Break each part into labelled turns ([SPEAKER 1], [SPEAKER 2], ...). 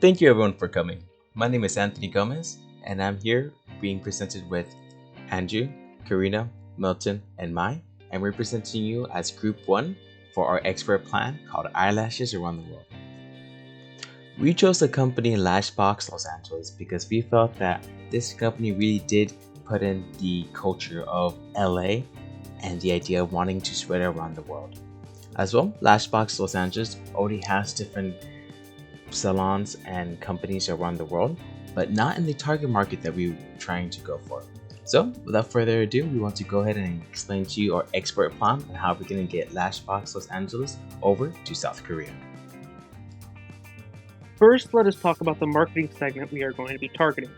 [SPEAKER 1] Thank you everyone for coming. My name is Anthony Gomez, and I'm here being presented with Andrew, Karina, Milton, and Mai, and we're presenting you as Group 1 for our expert plan called Eyelashes Around the World. We chose the company Lashbox Los Angeles because we felt that this company really did put in the culture of LA and the idea of wanting to spread it around the world. As well, Lashbox Los Angeles already has different salons and companies around the world, but not in the target market that we're trying to go for. So, without further ado, we want to go ahead and explain to you our expert plan on how we're going to get Lashbox Los Angeles over to South Korea.
[SPEAKER 2] First, let us talk about the marketing segment we are going to be targeting,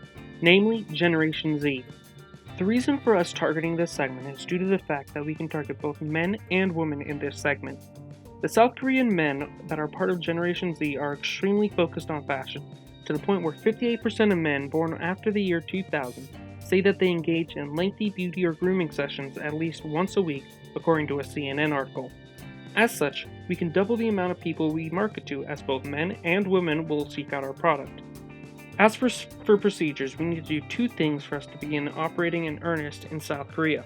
[SPEAKER 2] namely Generation Z. The reason for us targeting this segment is due to the fact that we can target both men and women in this segment. The South Korean men that are part of Generation Z are extremely focused on fashion, to the point where 58% of men born after the year 2000 say that they engage in lengthy beauty or grooming sessions at least once a week, according to a CNN article. As such, we can double the amount of people we market to, as both men and women will seek out our product. As for procedures, we need to do two things for us to begin operating in earnest in South Korea.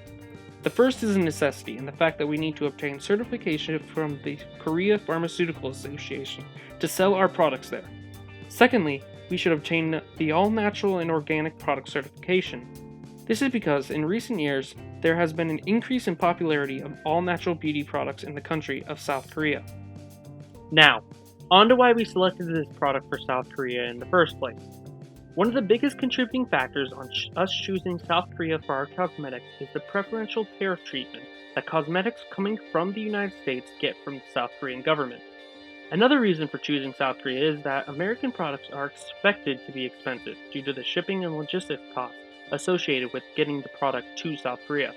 [SPEAKER 2] The first is a necessity in the fact that we need to obtain certification from the Korea Pharmaceutical Association to sell our products there. Secondly, we should obtain the all-natural and organic product certification. This is because in recent years, there has been an increase in popularity of all-natural beauty products in the country of South Korea. Now, on to why we selected this product for South Korea in the first place. One of the biggest contributing factors on us choosing South Korea for our cosmetics is the preferential tariff treatment that cosmetics coming from the United States get from the South Korean government. Another reason for choosing South Korea is that American products are expected to be expensive due to the shipping and logistics costs associated with getting the product to South Korea.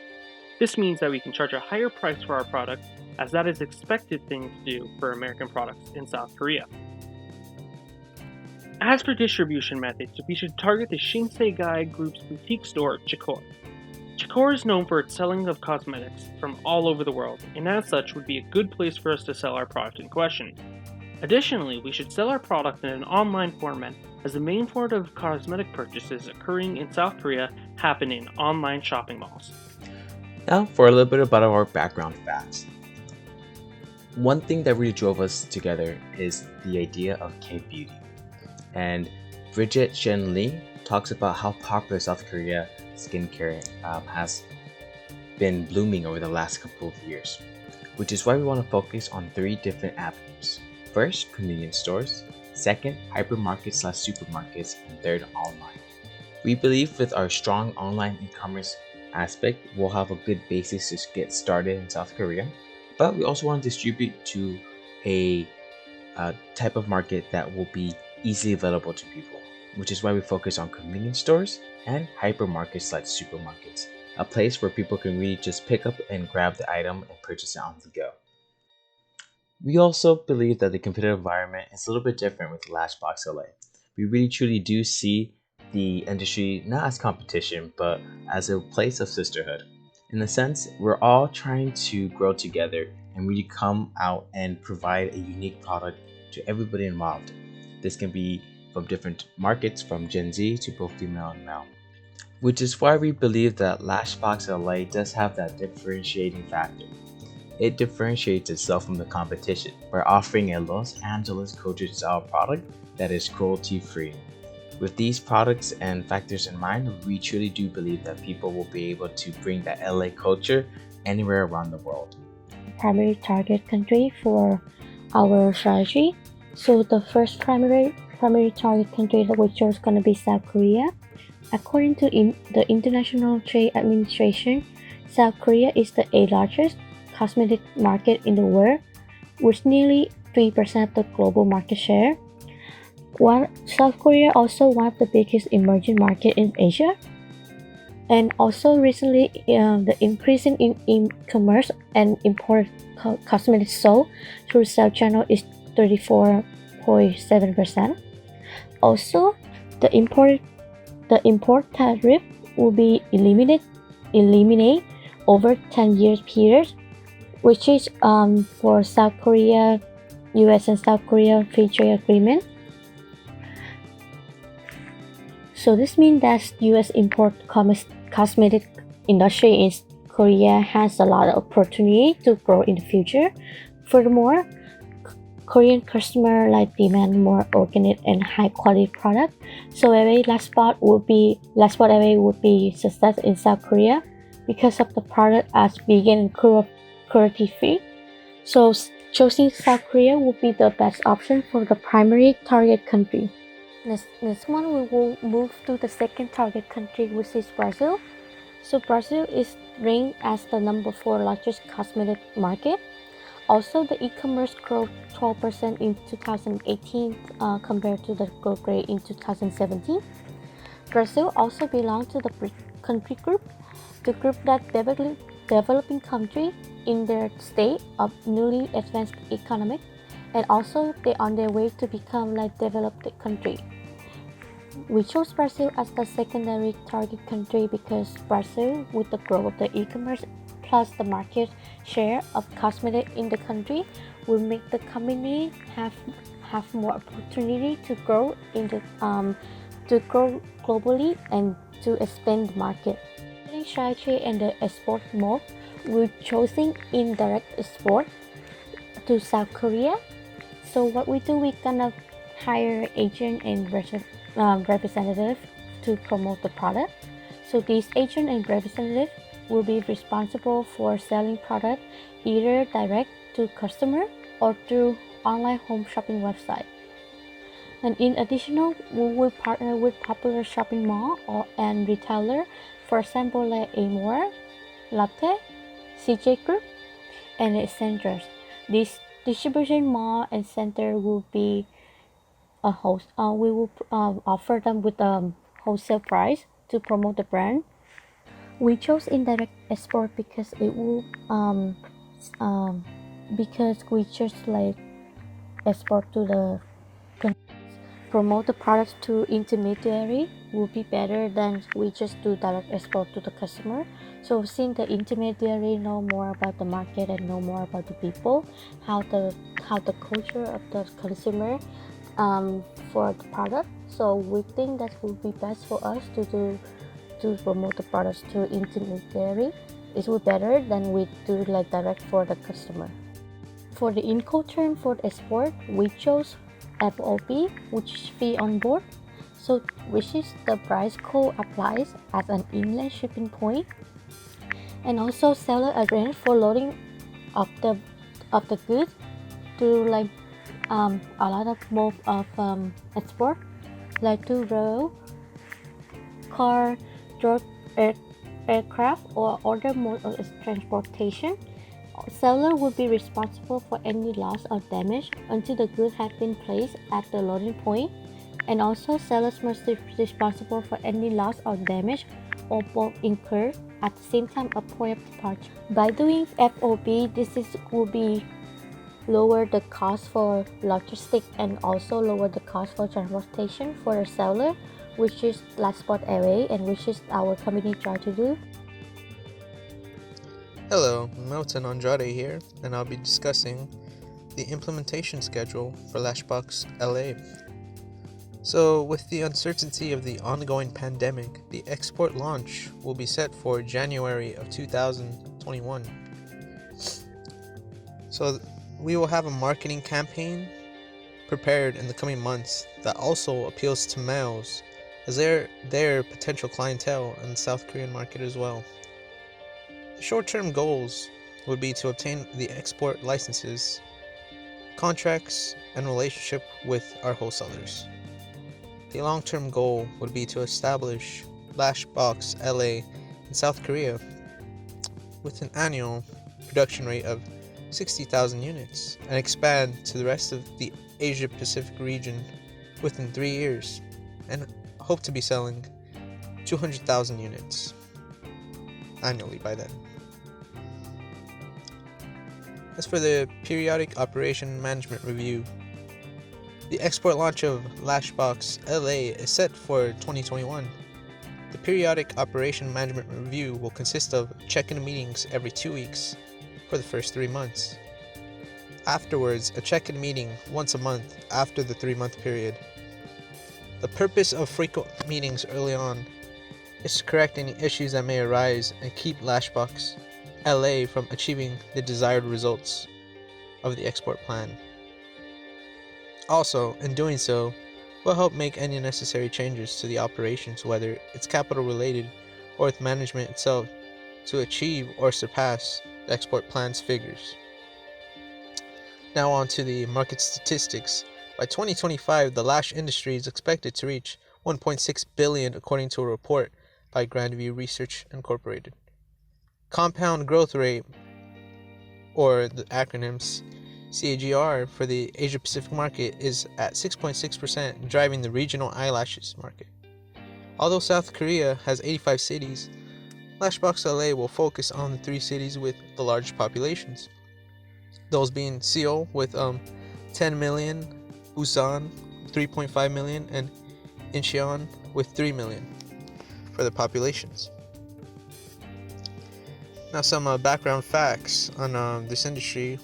[SPEAKER 2] This means that we can charge a higher price for our product, as that is expected thing to do for American products in South Korea. As for distribution methods, we should target the Shinsegae Group's boutique store, Chikor. Chikor is known for its selling of cosmetics from all over the world, and as such would be a good place for us to sell our product in question. Additionally, we should sell our product in an online format, as the main form of cosmetic purchases occurring in South Korea happen in online shopping malls.
[SPEAKER 1] Now, for a little bit about our background facts. One thing that really drove us together is the idea of K-beauty. And Bridget Shen Lee talks about how popular South Korea skincare has been blooming over the last couple of years, which is why we want to focus on 3 different avenues. First, convenience stores. Second, hypermarkets/supermarkets, and third, online. We believe with our strong online e-commerce aspect, we'll have a good basis to get started in South Korea, but we also want to distribute to a type of market that will be easily available to people, which is why we focus on convenience stores and hypermarkets/supermarkets, a place where people can really just pick up and grab the item and purchase it on the go. We also believe that the competitive environment is a little bit different with Lashbox LA. We really truly do see the industry not as competition, but as a place of sisterhood. In a sense, we're all trying to grow together and really come out and provide a unique product to everybody involved. This can be from different markets, from Gen Z to both female and male. Which is why we believe that Lashbox LA does have that differentiating factor. It differentiates itself from the competition by offering a Los Angeles culture style product that is cruelty-free. With these products and factors in mind, we truly do believe that people will be able to bring that LA culture anywhere around the world.
[SPEAKER 3] Primary target country for our strategy. So the first primary target country that we chose is going to be South Korea. According to the International Trade Administration, South Korea is the 8th largest cosmetic market in the world, with nearly 3% of the global market share. South Korea also one of the biggest emerging market in Asia. And also recently, the increase in e-commerce and imported cosmetics sold through sales channel is 34.7%. Also, the import tariff will be eliminated over 10 years period, which is for South Korea, US and South Korea free trade agreement. So this means that U.S. import cosmetic industry in Korea has a lot of opportunity to grow in the future. Furthermore, Korean customer like demand more organic and high quality product. So every last spot away would be success in South Korea because of the product as vegan and cruelty free. So choosing South Korea would be the best option for the primary target country. Next one, we will move to the second target country, which is Brazil. So Brazil is ranked as the number 4 largest cosmetic market. Also, the e-commerce grew 12% in 2018 compared to the growth rate in 2017. Brazil also belongs to the BRIC country group, the group that developing country in their state of newly advanced economic, and also they on their way to become like developed country. We chose Brazil as the secondary target country because Brazil, with the growth of the e-commerce plus the market share of cosmetic in the country, will make the company have more opportunity to grow to grow globally and to expand the market. Strategy and the export mode, we're choosing indirect export to South Korea. So what we do, we gonna hire agent and representative to promote the product. So these agent and representative will be responsible for selling product either direct to customer or through online home shopping website. And in addition, we will partner with popular shopping mall and retailer, for example like Amore, Lotte, CJ Group, and Essentials. This distribution mall and center will be a host. We will offer them with a wholesale price to promote the brand. We chose indirect export because it will because we just like export to the promote the products to intermediary will be better than we just do direct export to the customer. So since the intermediary know more about the market and know more about the people, how the culture of the consumer for the product. So we think that will be best for us to promote the products to intermediary. It will be better than we do like direct for the customer. For the Incoterm for export, we chose FOB, which is fee on board. So which is the price code applies as an inland shipping point, and also seller arrange for loading of the goods to like a lot of mode of export, like to rail, car, truck, aircraft, or other mode of transportation. Seller will be responsible for any loss or damage until the goods have been placed at the loading point, and also sellers must be responsible for any loss or damage or both incurred at the same time of point of departure. By doing FOB, will be lower the cost for logistics and also lower the cost for transportation for the seller, which is last spot away and which is our company try to do.
[SPEAKER 4] Hello, Milton Andrade here, and I'll be discussing the implementation schedule for Lashbox LA. So, with the uncertainty of the ongoing pandemic, the export launch will be set for January of 2021. So, we will have a marketing campaign prepared in the coming months that also appeals to males, as they're their potential clientele in the South Korean market as well. The short-term goals would be to obtain the export licenses, contracts, and relationship with our wholesalers. The long-term goal would be to establish Lashbox LA in South Korea with an annual production rate of 60,000 units and expand to the rest of the Asia Pacific region within 3 years, and hope to be selling 200,000 units annually by then. As for the periodic operation management review, the export launch of Lashbox LA is set for 2021. The periodic operation management review will consist of check-in meetings every 2 weeks for the first 3 months. Afterwards, a check-in meeting once a month after the 3-month period. The purpose of frequent meetings early on is to correct any issues that may arise and keep Lashbox LA from achieving the desired results of the export plan. Also, in doing so, will help make any necessary changes to the operations, whether it's capital related or with management itself, to achieve or surpass the export plan's figures. Now on to the market statistics. By 2025, the lash industry is expected to reach 1.6 billion according to a report by Grandview Research Incorporated. Compound growth rate, or the acronyms CAGR, for the Asia Pacific market is at 6.6%, driving the regional eyelashes market. Although South Korea has 85 cities, Lashbox LA will focus on the 3 cities with the largest populations. Those being Seoul with 10 million, Busan 3.5 million, and Incheon with 3 million for the populations. Now some background facts on this industry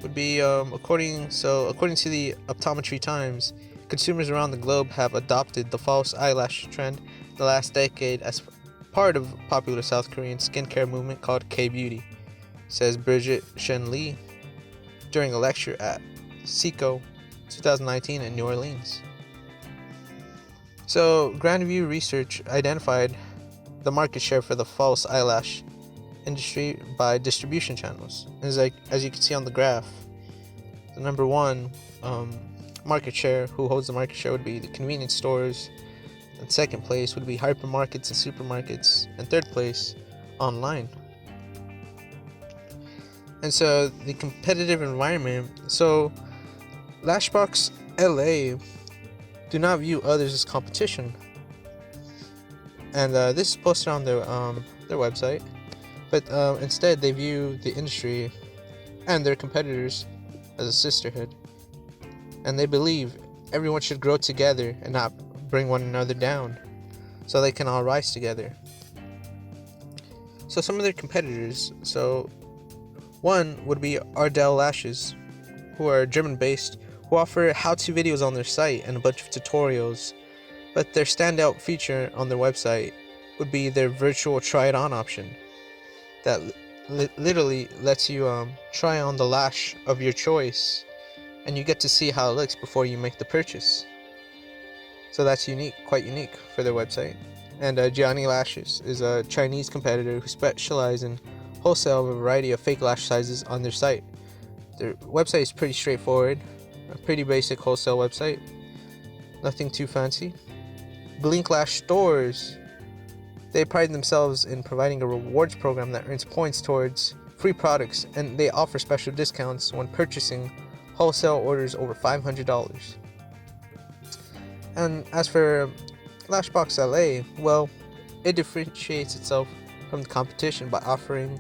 [SPEAKER 4] would be according to the Optometry Times, consumers around the globe have adopted the false eyelash trend in the last decade as part of popular South Korean skincare movement called K-beauty, says Bridget Shen Lee during a lecture at SICO 2019 in New Orleans. So Grandview Research identified the market share for the false eyelash industry by distribution channels. As you can see on the graph, the number one market share, who holds the market share, would be the convenience stores, and second place would be hypermarkets and supermarkets, and third place, online. And so the competitive environment, so Lashbox LA do not view others as competition, and this is posted on their website. But instead, they view the industry and their competitors as a sisterhood. And they believe everyone should grow together and not bring one another down, so they can all rise together. So some of their competitors, one would be Ardell Lashes, who are German-based, who offer how-to videos on their site and a bunch of tutorials. But their standout feature on their website would be their virtual try-it-on option that literally lets you try on the lash of your choice, and you get to see how it looks before you make the purchase. So that's quite unique for their website. And Gianni Lashes is a Chinese competitor who specializes in wholesale of a variety of fake lash sizes on their site. Their website is pretty straightforward, a pretty basic wholesale website, nothing too fancy. Blink Lash Stores, they pride themselves in providing a rewards program that earns points towards free products, and they offer special discounts when purchasing wholesale orders over $500. And as for Lashbox LA, well, it differentiates itself from the competition by offering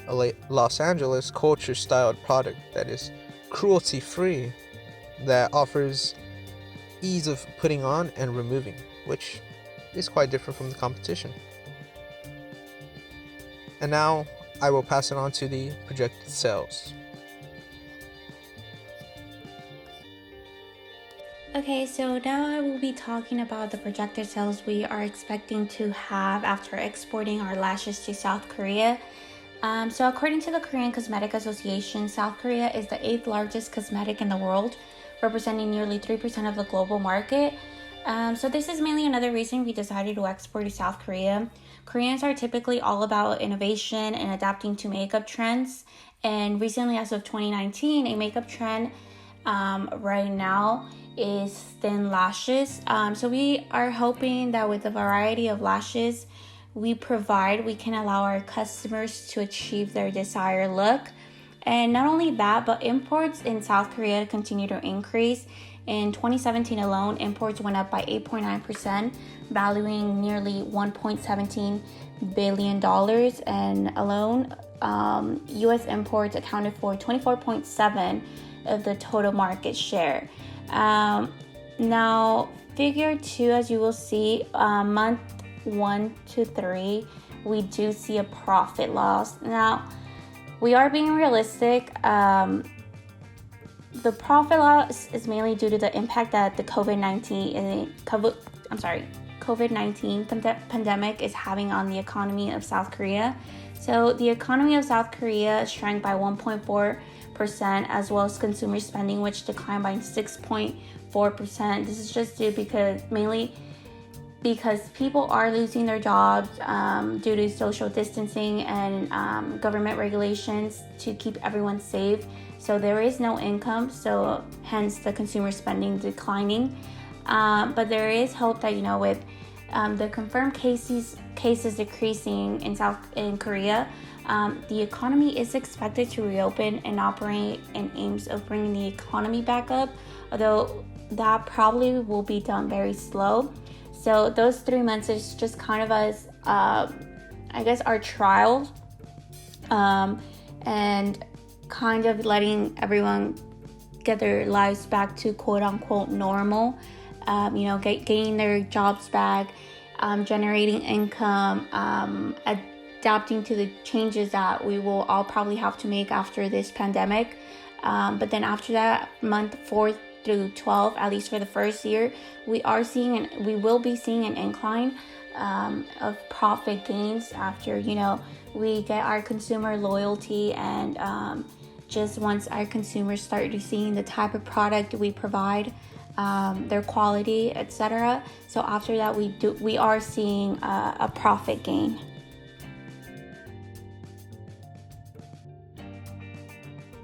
[SPEAKER 4] a Los Angeles culture-styled product that is cruelty-free, that offers ease of putting on and removing, which is quite different from the competition. And now I will pass it on to the projected sales.
[SPEAKER 5] Okay, so now I will be talking about the projected sales we are expecting to have after exporting our lashes to South Korea. So according to the Korean Cosmetic Association, South Korea is the 8th largest cosmetic in the world, representing nearly 3% of the global market. So this is mainly another reason we decided to export to South Korea. Koreans are typically all about innovation and adapting to makeup trends. And recently, as of 2019, a makeup trend right now is thin lashes. So we are hoping that with the variety of lashes we provide, we can allow our customers to achieve their desired look. And not only that, but imports in South Korea continue to increase. In 2017 alone, imports went up by 8.9%, valuing nearly $1.17 billion. And alone, U.S. imports accounted for 24.7% of the total market share. Now, figure 2, as you will see, month 1 to 3, we do see a profit loss. Now, we are being realistic. the profit loss is mainly due to the impact that the COVID-19 pandemic is having on the economy of South Korea. So the economy of South Korea shrank by 1.4%, as well as consumer spending, which declined by 6.4%. This is just due mainly because people are losing their jobs due to social distancing and government regulations to keep everyone safe. So there is no income, so hence the consumer spending declining. But there is hope that, with the confirmed cases decreasing in Korea, the economy is expected to reopen and operate in aims of bringing the economy back up, although that probably will be done very slow. So those 3 months is just kind of as, our trial, and kind of letting everyone get their lives back to quote unquote normal, getting their jobs back, generating income, adapting to the changes that we will all probably have to make after this pandemic. But then after that, month 4 through 12, at least for the first year, we will be seeing an incline of profit gains after, we get our consumer loyalty, and just once our consumers start to seeing the type of product we provide, their quality, etc. So after that, we are seeing a profit gain.